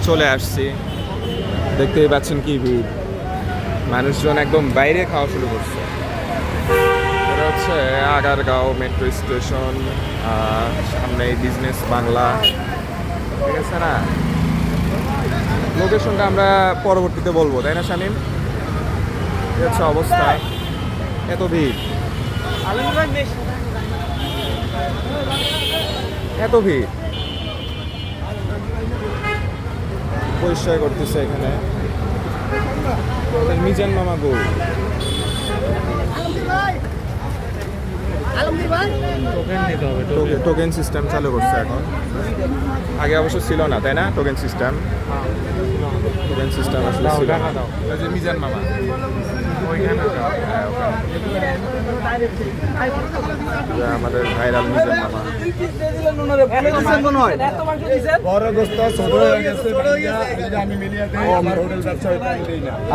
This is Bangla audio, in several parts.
চলে আসছি, দেখতেই পাচ্ছেন কি ভিড়, মানুষজন একদম বাইরে খাওয়া শুরু করছে। এটা হচ্ছে আগারগাঁও মেট্রো স্টেশন, সামনে বিজনেস বাংলা, ঠিক আছে না? লোকেশনটা আমরা পরবর্তীতে বলবো, তাই না শামীম? এই হচ্ছে অবস্থা, এত ভিড়, এত ভিড়। পরিষ্কার করতেছে এখানে মিজান মামা গো। টোকেন সিস্টেম চালু করছে এখন, আগে অবশ্য ছিল না, তাই না? টোকেন সিস্টেম আসলে ছিল না। মিজান মামা আমাদের ভাইরাল মিজান মামা।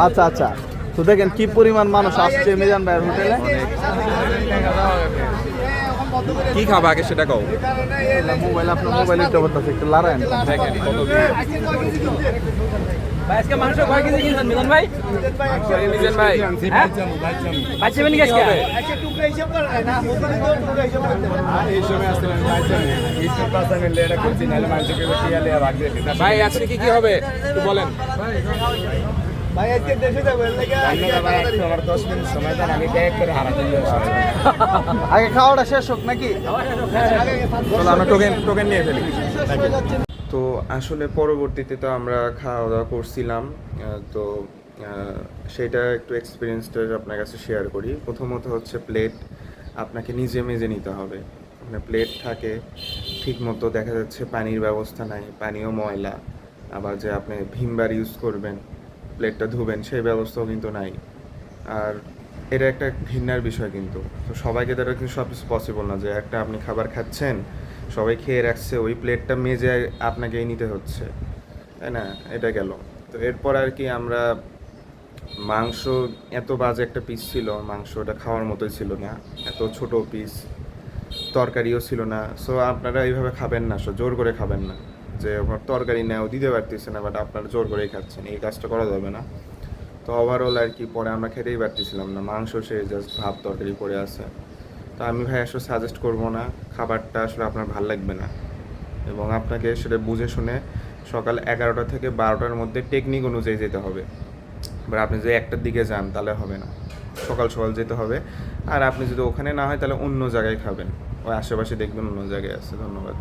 আচ্ছা আচ্ছা, তো দেখেন কি পরিমাণ মানুষ আসছে মিজান ভাইয়ের হোটেলে। কি খাবা আগে সেটা কও। মোবাইল, আপনার মোবাইল একটু করতেছে, একটু লড়াই। দেখেন কত ভিড়। ভাই আজকে মাংস কয় কেজি কিনছেন মিজান ভাই? মিজান ভাই বাচ্চা বেনি আজকে ভাই আজকে কি কি হবে একটু বলেন। আগে খাওয়াটা শেষ হোক নাকি? চলো আমরা টোকেন নিয়ে ফেলি। তো আসলে পরবর্তীতে তো আমরা খাওয়া দাওয়া করছিলাম, তো সেটা একটু এক্সপিরিয়েন্সটা আপনার কাছে শেয়ার করি। প্রথমত হচ্ছে প্লেট আপনাকে নিজে মেজে নিতে হবে। মানে প্লেট থাকে ঠিক মতো, দেখা যাচ্ছে পানির ব্যবস্থা নাই, পানিও ময়লা, আবার যে আপনি ভিমবার ইউজ করবেন প্লেটটা ধুবেন সেই ব্যবস্থাও কিন্তু নাই। আর এটা একটা ঘৃণার বিষয় কিন্তু, তো সবাইকে দ্বারা কিন্তু সব কিছু পসিবল না যে একটা আপনি খাবার খাচ্ছেন, সবাই খেয়ে রাখছে, ওই প্লেটটা মেজে আপনাকেই নিতে হচ্ছে, তাই না? এটা গেল। তো এরপর আর কি আমরা মাংস, এত বাজে একটা পিস ছিল, মাংসটা খাওয়ার মতোই ছিল না, এত ছোট পিস, তরকারিও ছিল না। সো আপনারা এইভাবে খাবেন না, জোর করে খাবেন না যে আমার তরকারি নেও দিতে পারতেছে না, বাট আপনারা জোর করেই খাচ্ছেন, এই কাজটা করা যাবে না। তো ওভারঅল আর কি পরে আমরা খেতেই পারতেছিলাম না, মাংস সে জাস্ট ভাত তরকারি পড়ে আছে। তো আমি ভাই আসলে সাজেস্ট করবো না, খাবারটা আসলে আপনার ভাল লাগবে না, এবং আপনাকে সেটা বুঝে শুনে সকাল 11টা থেকে 12টার মধ্যে টেকনিক অনুযায়ী যেতে হবে। এবার আপনি যদি 1টার দিকে যান তাহলে হবে না, সকাল সকাল যেতে হবে। আর আপনি যদি ওখানে না হয় তাহলে অন্য জায়গায় খাবেন, ওই আশেপাশে দেখবেন অন্য জায়গায় আছে। ধন্যবাদ।